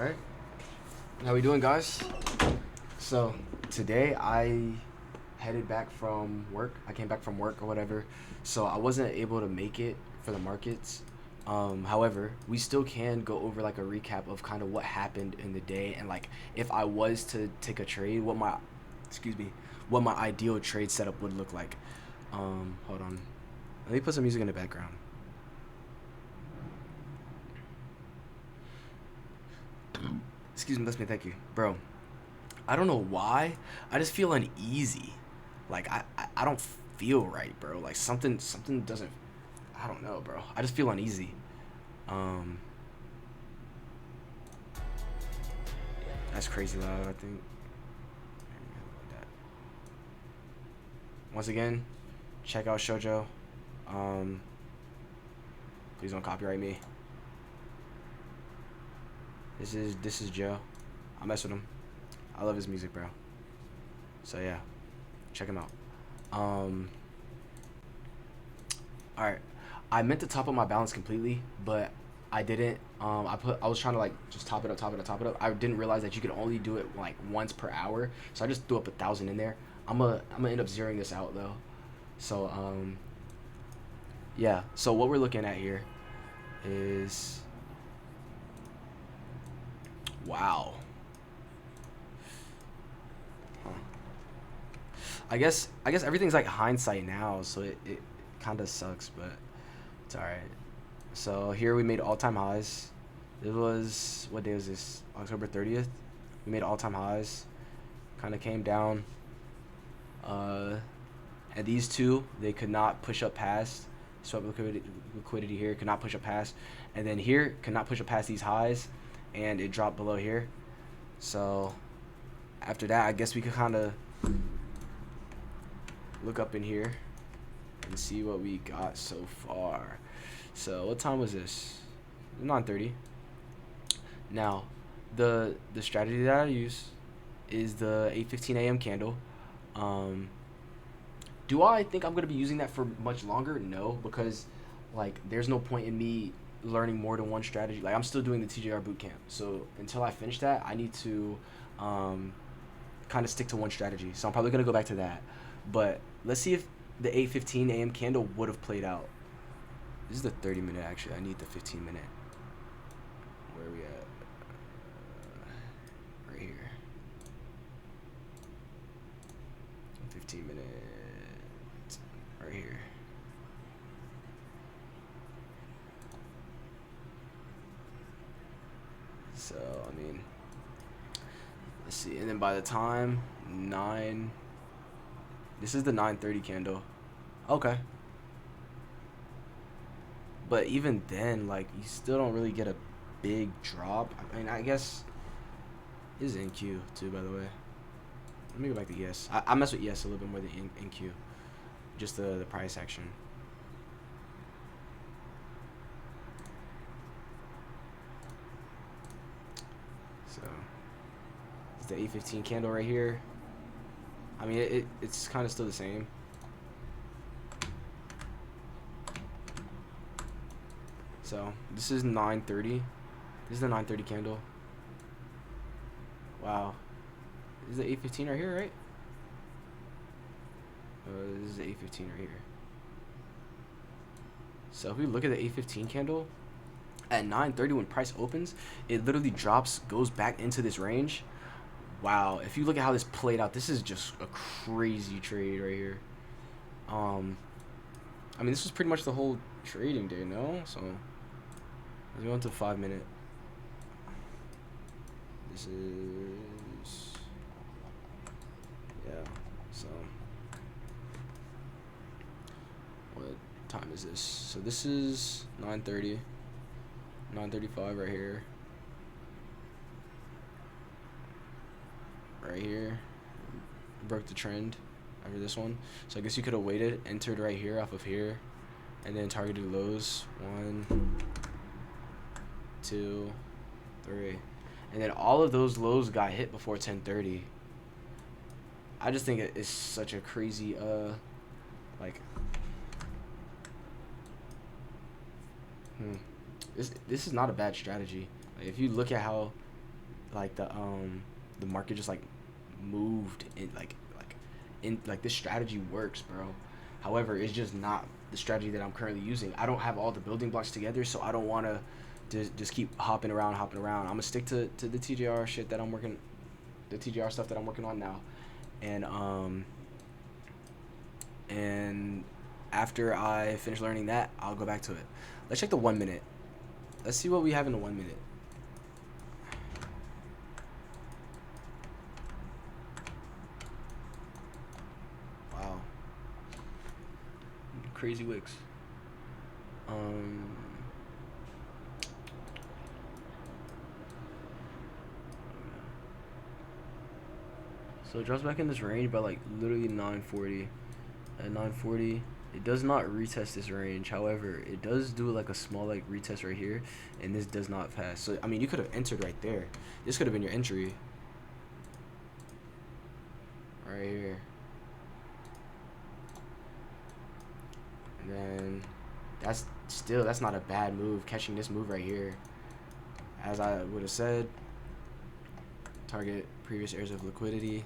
Alright, how we doing, guys? So, today I headed back from work. I came back from work or whatever, so I wasn't able to make it for the markets. However, we still can go over like a recap of kind of what happened in the day and like if I was to take a trade, excuse me, what my ideal trade setup would look like. Hold on. Let me put some music in the background. Excuse me, thank you, bro. I don't know why. I just feel uneasy. Like I don't feel right, bro. Like something doesn't. I don't know, bro. I just feel uneasy. Um, that's crazy loud. I think. Once again, check out Shoujo. Um, please don't copyright me. This is Joe. I mess with him. I love his music, bro. So yeah, check him out. Um, all right. I meant to top up my balance completely, but I didn't. I was trying to like just top it up, top it up, top it up. I didn't realize that you could only do it like once per hour, so I just threw up 1,000 in there. I'm gonna end up zeroing this out though. So yeah. So what we're looking at here is wow. Huh. I guess everything's like hindsight now, so it kind of sucks, but it's all right. So here we made all-time highs. It was what day was this? October 30th. We made all-time highs. Kind of came down. Uh, and these two they could not push up past. Swap liquidity here could not push up past, and then here could not push up past these highs, and it dropped below here. So after that, I guess we could kind of look up in here and see what we got so far. So what time was this? 9:30. Now, the strategy that I use is the 8:15 a.m. candle. Um, do I think I'm gonna be using that for much longer? No, because like there's no point in me learning more than one strategy. Like I'm still doing the TJR bootcamp, so until I finish that, I need to um, kind of stick to one strategy. So I'm probably gonna go back to that. But let's see if the 8:15 a.m. candle would have played out. This is the 30-minute actually. I need the 15-minute. Where are we at? Right here. 15-minute. Right here. So I mean, let's see. And then by the time 9, this is the 9:30 candle. Okay. But even then, like you still don't really get a big drop. I mean, I guess this is NQ too, by the way. Let me go back to ES. I mess with ES a little bit more than NQ. Just the price action. So it's the 8:15 candle right here. I mean, it's kind of still the same. So this is 9:30. This is the 9:30 candle. Wow. This is the 8:15 right here, right? This is the 8:15 right here. So if we look at the 8:15 candle, at 9:30 when price opens, it literally drops, goes back into this range. Wow. If you look at how this played out, this is just a crazy trade right here. I mean, this was pretty much the whole trading day, no? So let's go into 5-minute. This is, yeah, so what time is this? So this is 9:30, 9:35 right here. Right here, broke the trend after this one. So I guess you could have waited, entered right here off of here, and then targeted lows. 1, 2, 3. And then all of those lows got hit before 10:30. I just think it's such a crazy like this is not a bad strategy. Like if you look at how like the market just like moved in like this strategy works, bro. However, it's just not the strategy that I'm currently using. I don't have all the building blocks together, so I don't want to just keep hopping around. I'm gonna stick to the TJR shit that I'm working, the TJR stuff that I'm working on now, and after I finish learning that, I'll go back to it. Let's check the 1 minute. Let's see what we have in the 1 minute. Wow. Crazy wicks. So it drops back in this range by like literally 940. At 940, it does not retest this range. However, it does do like a small like retest right here, and this does not pass. So I mean, you could have entered right there. This could have been your entry. Right here. And then that's not a bad move. Catching this move right here, as I would have said, target previous areas of liquidity.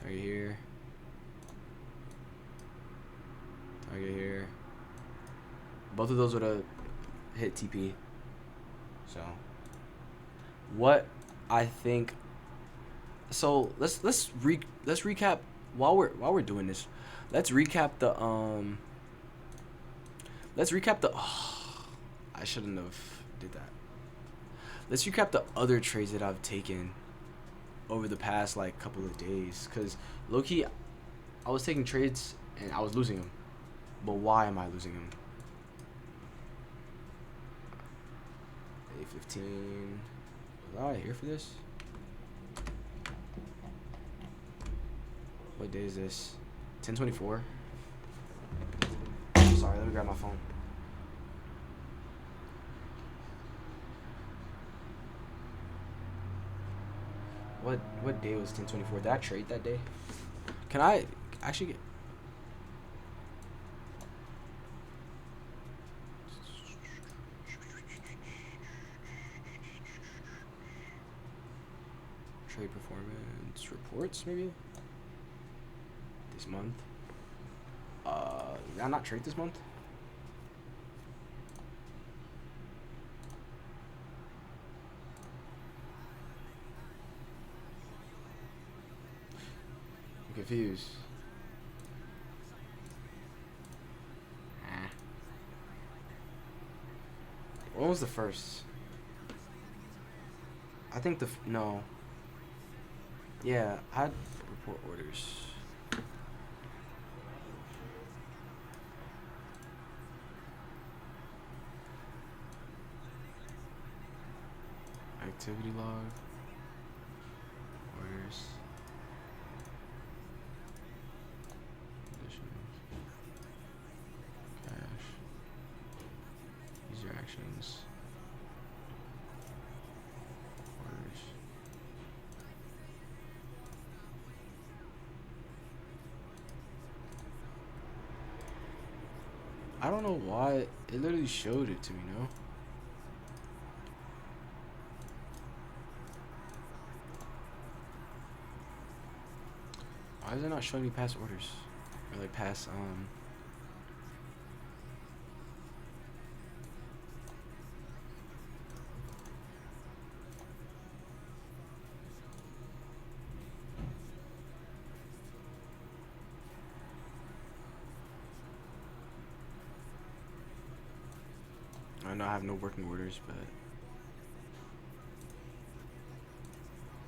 Target here. Target here. Both of those would have hit TP. So what I think. So let's recap while we're doing this. Let's recap the I shouldn't have did that. Let's recap the other trades that I've taken over the past like couple of days, cuz low-key I was taking trades and I was losing them. But why am I losing them? A15. Was I here for this? What day is this? 10/24. Sorry, let me grab my phone. What day was 10/24? Did I trade that day? Can I actually get trade performance reports maybe this month? Did I not trade this month? I'm confused. When was the first? I think no. Yeah, I had report orders. Activity log. Orders. Conditions. Cash. User actions. Orders. I don't know why it literally showed it to me, no? Why is it not showing me past orders? Or like past I know I have no working orders, but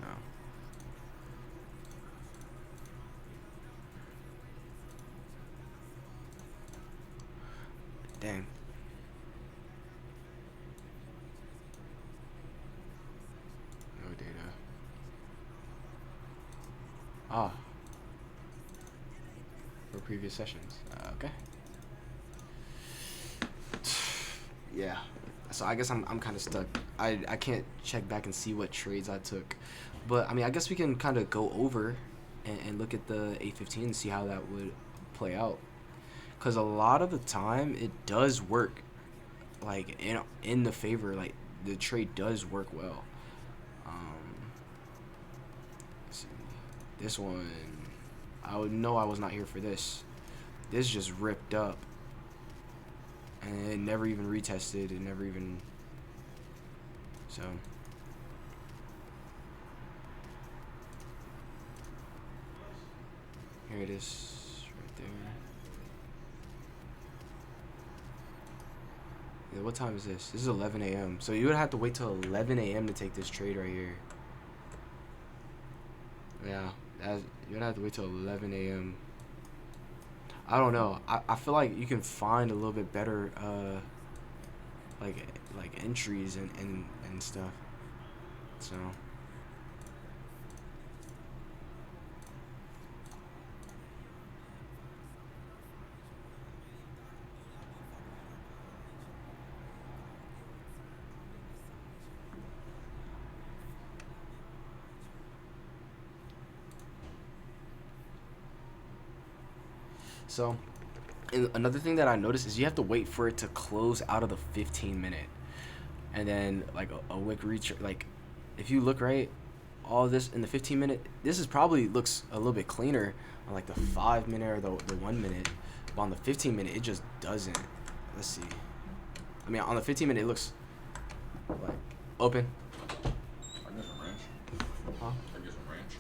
no. Dang. No data. Ah. For previous sessions. Okay. Yeah. So I guess I'm kind of stuck. I can't check back and see what trades I took. But I mean, I guess we can kind of go over and look at the 815 and see how that would play out. Cuz a lot of the time it does work like in the favor, like the trade does work well. Let's see. This one, I would know I was not here for this. This just ripped up. And it never even retested. It never even... So... Here it is, right there. Yeah, what time is this? This is 11 a.m. So you would have to wait till 11 a.m. to take this trade right here. Yeah, you'd have to wait till 11 a.m. I don't know. I feel like you can find a little bit better like entries and stuff. So and another thing that I noticed is you have to wait for it to close out of the 15-minute, and then like a wick reach. Like if you look right, all this in the 15-minute, this is probably looks a little bit cleaner on like the 5-minute or the 1 minute, but on the 15-minute it just doesn't. Let's see. I mean, on the 15-minute it looks like open. I get some ranch. Huh? I get some ranch.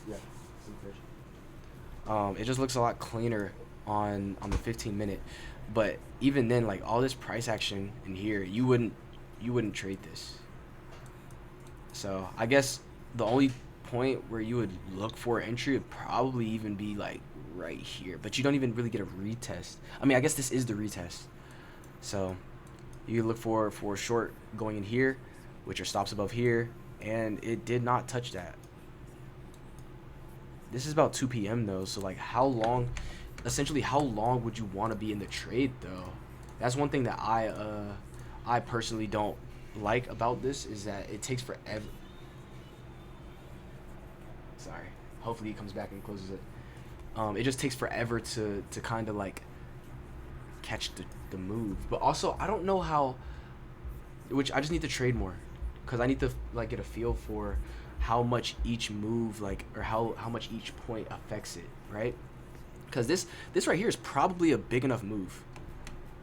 Yeah, some fish. It just looks a lot cleaner on the 15-minute, but even then, like all this price action in here, you wouldn't trade this. So I guess the only point where you would look for entry would probably even be like right here, but you don't even really get a retest. I mean, I guess this is the retest, so you look for a short going in here, which are stops above here, and it did not touch that. This is about 2 p.m. though, so like how long would you want to be in the trade though? That's one thing that I personally don't like about this, is that it takes forever. Sorry. Hopefully he comes back and closes it. It just takes forever to kind of like catch the move. But also, I don't know how, which I just need to trade more, because I need to like get a feel for how much each move, like, or how much each point affects it, right? Because this right here is probably a big enough move.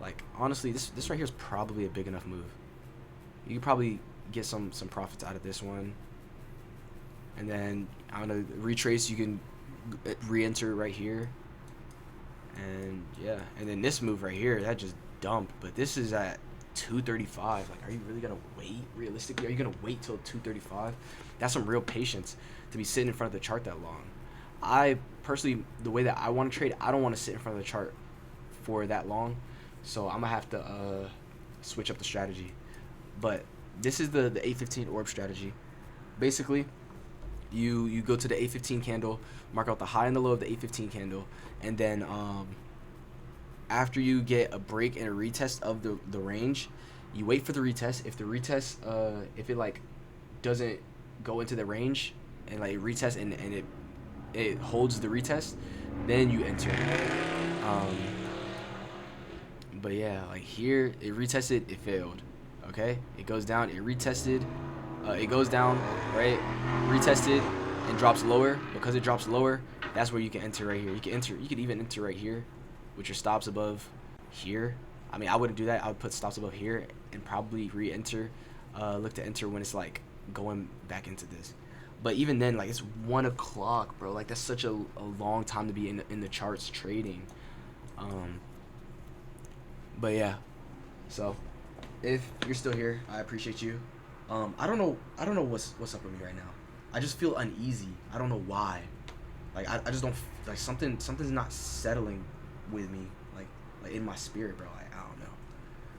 Like honestly, this right here is probably a big enough move. You could probably get some profits out of this one, and then I don't know, retrace. You can re-enter right here, and yeah, and then this move right here, that just dumped. But this is at 235. Like, are you really gonna wait? Realistically, are you gonna wait till 235? That's some real patience to be sitting in front of the chart that long. I personally, the way that I want to trade, I don't want to sit in front of the chart for that long, so I'm gonna have to switch up the strategy. But this is the A15 orb strategy. Basically, you go to the A15 candle, mark out the high and the low of the A15 candle, and then after you get a break and a retest of the range, you wait for the retest. If the retest, if it like doesn't go into the range and like retest and it holds the retest, then you enter. But yeah, like here it retested, it failed. Okay, it goes down, it retested, it goes down, right, retested, and drops lower. Because it drops lower, that's where you can enter right here. You could even enter right here with your stops above here. I mean, I wouldn't do that. I would put stops above here and probably re-enter, look to enter when it's like going back into this. But even then, like, it's 1 o'clock, bro. Like, that's such a long time to be in the charts trading. But yeah, so if you're still here, I appreciate you. I don't know what's up with me right now. I just feel uneasy. I don't know why. Like I just don't, like, something's not settling with me, like in my spirit, bro. Like, I don't know.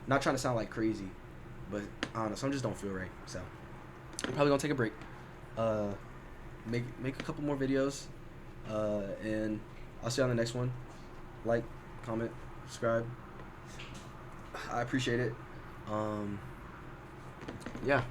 Not trying to sound like crazy, but I don't know. Some just don't feel right. So I'm probably gonna take a break. Make a couple more videos, and I'll see you on the next one. Like, comment, subscribe. I appreciate it. Yeah.